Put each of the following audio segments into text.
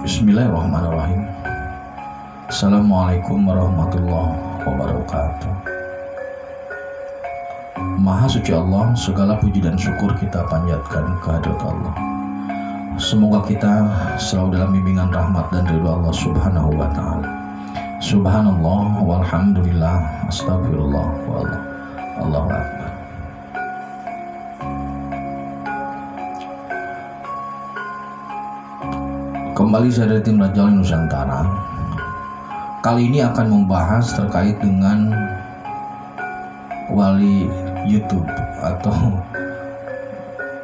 Bismillahirrahmanirrahim. Assalamualaikum warahmatullahi wabarakatuh. Maha suci Allah, segala puji dan syukur kita panjatkan kehadirat Allah. Semoga kita selalu dalam bimbingan rahmat dan ridha Allah Subhanahu wa ta'ala. Subhanallah walhamdulillah astagfirullah wallah Allahu akbar. Kembali saya dari tim Raja Wali Nusantara. Kali ini akan membahas terkait dengan wali YouTube atau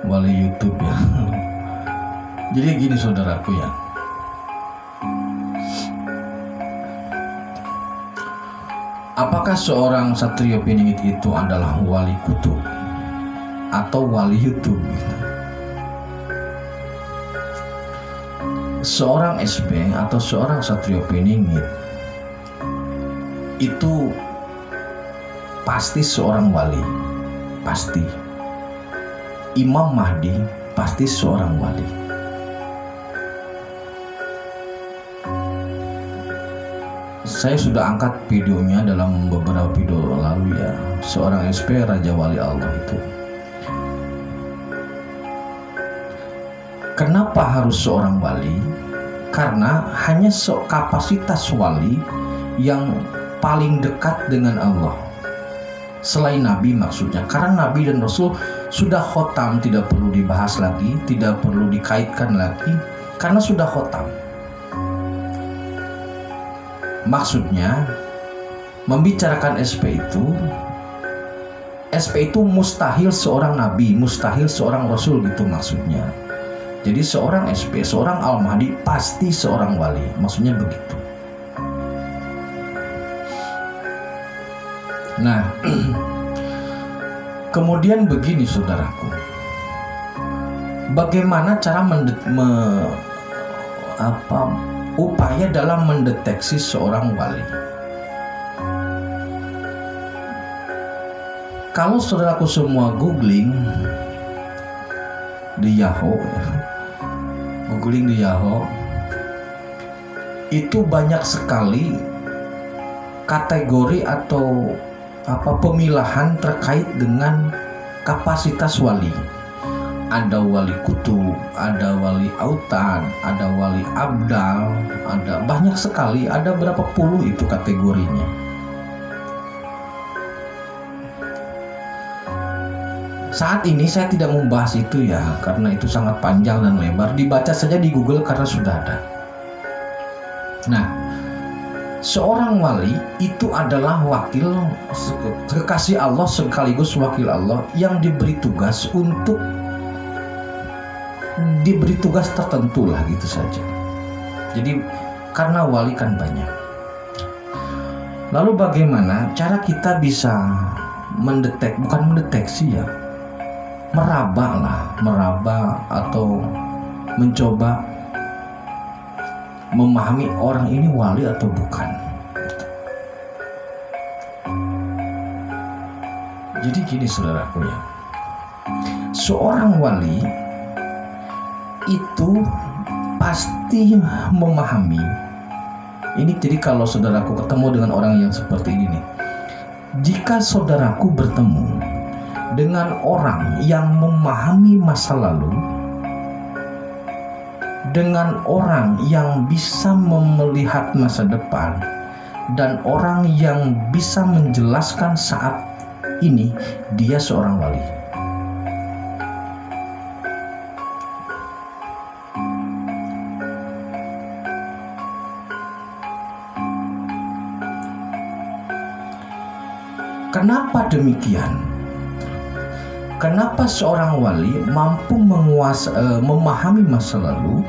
wali YouTube ya. Jadi gini saudaraku ya. Apakah seorang Satrio Piningit itu adalah wali kutub atau wali YouTube? Seorang SB atau seorang Satrio Piningit itu pasti seorang wali, pasti. Imam Mahdi pasti seorang wali. Saya sudah angkat videonya dalam beberapa video lalu ya. Seorang SP Raja Wali Allah itu. Kenapa harus seorang wali? Karena hanya kapasitas wali yang paling dekat dengan Allah. Selain Nabi maksudnya. Karena Nabi dan Rasul sudah khotam, tidak perlu dibahas lagi, tidak perlu dikaitkan lagi, karena sudah khotam. Maksudnya membicarakan SP itu mustahil seorang Nabi, mustahil seorang Rasul gitu maksudnya. Jadi seorang SP, seorang Al-Mahdi pasti seorang wali, maksudnya begitu. Nah, kemudian begini saudaraku, bagaimana cara upaya dalam mendeteksi seorang wali? Kalau saudaraku semua googling di Yahoo, itu banyak sekali kategori atau pemilahan terkait dengan kapasitas wali. Ada wali kutub, ada wali autan, ada wali abdal, ada banyak sekali, ada berapa puluh itu kategorinya. Saat ini saya tidak membahas itu ya, karena itu sangat panjang dan lebar. Dibaca saja di Google karena sudah ada. Nah, seorang wali itu adalah wakil kekasih Allah sekaligus wakil Allah yang diberi tugas tertentu lah gitu saja. Jadi karena wali kan banyak. Lalu bagaimana cara kita bisa mendeteksi ya, meraba atau mencoba memahami orang ini wali atau bukan. Jadi gini saudaraku ya, seorang wali itu pasti memahami ini. Jadi kalau saudaraku ketemu dengan orang yang seperti ini nih, jika saudaraku bertemu dengan orang yang memahami masa lalu, dengan orang yang bisa melihat masa depan, dan orang yang bisa menjelaskan saat ini, dia seorang wali. Kenapa demikian? Kenapa seorang wali mampu memahami masa lalu,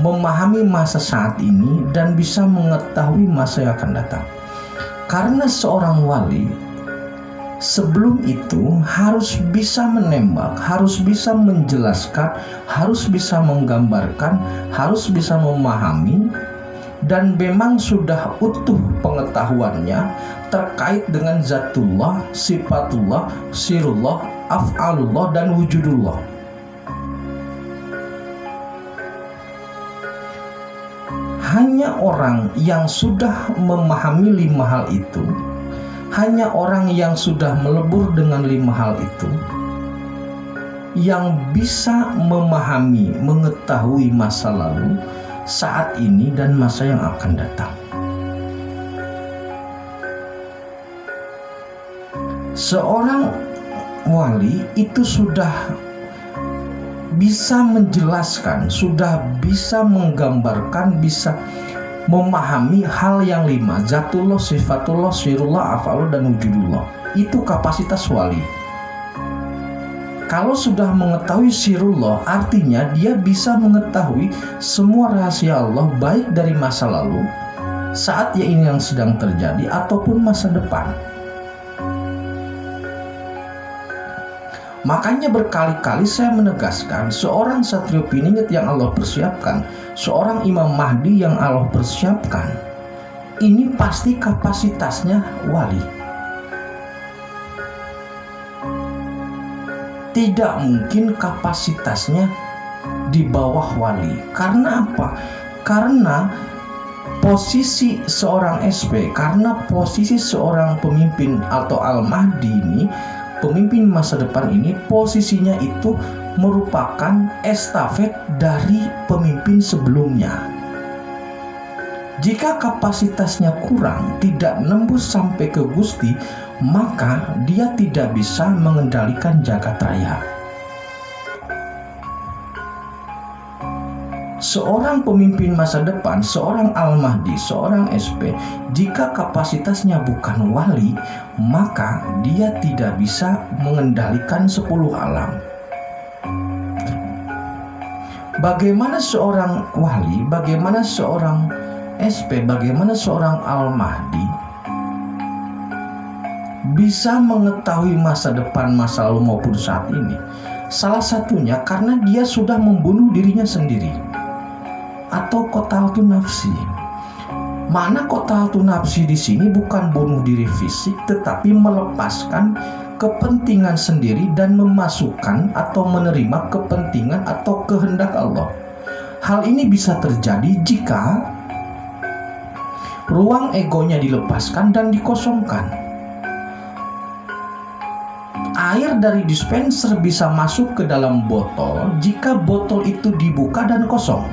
memahami masa saat ini, dan bisa mengetahui masa yang akan datang? Karena seorang wali sebelum itu harus bisa menembak, harus bisa menjelaskan, harus bisa menggambarkan, harus bisa memahami, dan memang sudah utuh pengetahuannya terkait dengan zatullah, sifatullah, sirullah, af'alullah, dan wujudullah. hanya orang yang sudah memahami 5 hal itu, hanya orang yang sudah melebur dengan 5 hal itu, yang bisa memahami, mengetahui masa lalu, saat ini, dan masa yang akan datang. Seorang wali itu sudah bisa menjelaskan, sudah bisa menggambarkan, bisa memahami hal yang 5, zatullah, sifatullah, sirullah, af'alullah, dan wujudullah. Itu kapasitas wali. Kalau sudah mengetahui sirullah, artinya dia bisa mengetahui semua rahasia Allah, baik dari masa lalu, saat ini yang sedang terjadi, ataupun masa depan. Makanya berkali-kali saya menegaskan, seorang Satrio Piningit yang Allah persiapkan, seorang Imam Mahdi yang Allah persiapkan, ini pasti kapasitasnya wali. Tidak mungkin kapasitasnya di bawah wali. Karena apa? Karena posisi seorang SP, karena posisi seorang pemimpin atau Al-Mahdi ini, pemimpin masa depan ini, posisinya itu merupakan estafet dari pemimpin sebelumnya. Jika kapasitasnya kurang, tidak nembus sampai ke Gusti, maka dia tidak bisa mengendalikan jagat raya. Seorang pemimpin masa depan, seorang Al-Mahdi, seorang SP, jika kapasitasnya bukan wali, maka dia tidak bisa mengendalikan 10 alam. Bagaimana seorang wali, bagaimana seorang SP, bagaimana seorang Al-Mahdi bisa mengetahui masa depan, masa lalu maupun saat ini? Salah satunya karena dia sudah membunuh dirinya sendiri, atau qataltu nafsi. Mana qataltu nafsi di sini bukan bunuh diri fisik, tetapi melepaskan kepentingan sendiri dan memasukkan atau menerima kepentingan atau kehendak Allah. Hal ini bisa terjadi jika ruang egonya dilepaskan dan dikosongkan. Air dari dispenser bisa masuk ke dalam botol jika botol itu dibuka dan kosong.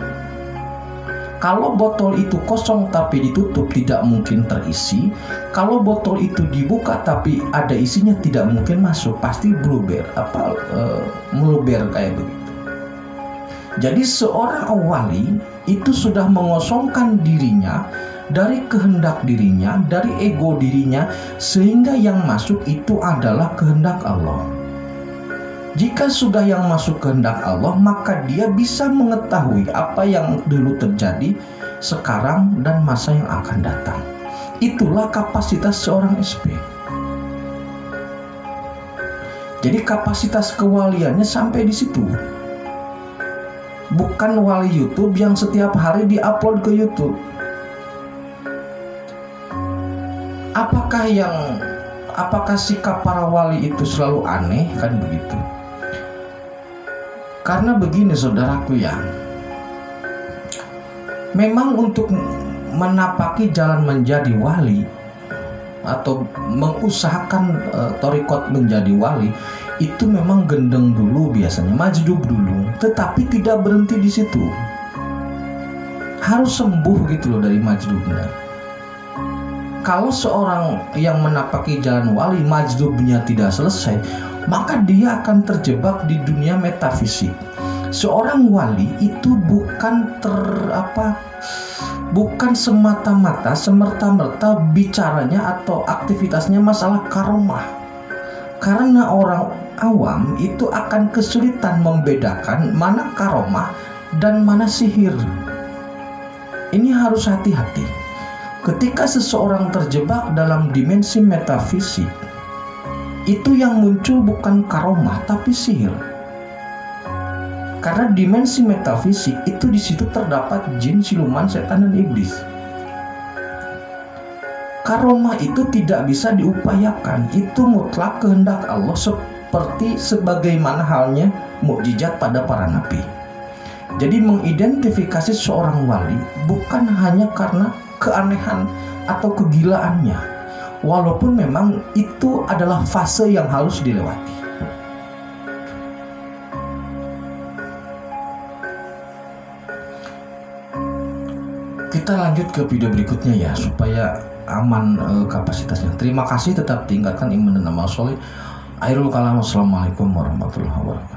Kalau botol itu kosong tapi ditutup, tidak mungkin terisi. Kalau botol itu dibuka tapi ada isinya, tidak mungkin masuk, pasti meluber kayak begitu. Jadi seorang wali itu sudah mengosongkan dirinya dari kehendak dirinya, dari ego dirinya, sehingga yang masuk itu adalah kehendak Allah. Jika sudah yang masuk kehendak Allah, maka dia bisa mengetahui apa yang dulu terjadi, sekarang, dan masa yang akan datang. Itulah kapasitas seorang SP. Jadi kapasitas kewaliannya sampai di situ. Bukan wali YouTube yang setiap hari diupload ke YouTube. Apakah sikap para wali itu selalu aneh? Kan begitu. Karena begini saudaraku ya, memang untuk menapaki jalan menjadi wali atau mengusahakan thariqat menjadi wali, itu memang gendeng dulu, biasanya majdub dulu, tetapi tidak berhenti di situ. Harus sembuh gitu loh dari majdubnya. Kalau seorang yang menapaki jalan wali majdubnya tidak selesai, maka dia akan terjebak di dunia metafisik. Seorang wali itu bukan semerta-merta bicaranya atau aktivitasnya masalah karomah. Karena orang awam itu akan kesulitan membedakan mana karomah dan mana sihir. Ini harus hati-hati. Ketika seseorang terjebak dalam dimensi metafisik, itu yang muncul bukan karomah tapi sihir. Karena dimensi metafisik itu di situ terdapat jin, siluman, setan, dan iblis. Karomah itu tidak bisa diupayakan, itu mutlak kehendak Allah, seperti sebagaimana halnya mukjizat pada para nabi. Jadi mengidentifikasi seorang wali bukan hanya karena keanehan atau kegilaannya, walaupun memang itu adalah fase yang harus dilewati. Kita lanjut ke video berikutnya ya, supaya aman kapasitasnya. Terima kasih, tetap tinggalkan iman dan amal soleh. Akhirul kalam, wassalamualaikum warahmatullahi wabarakatuh.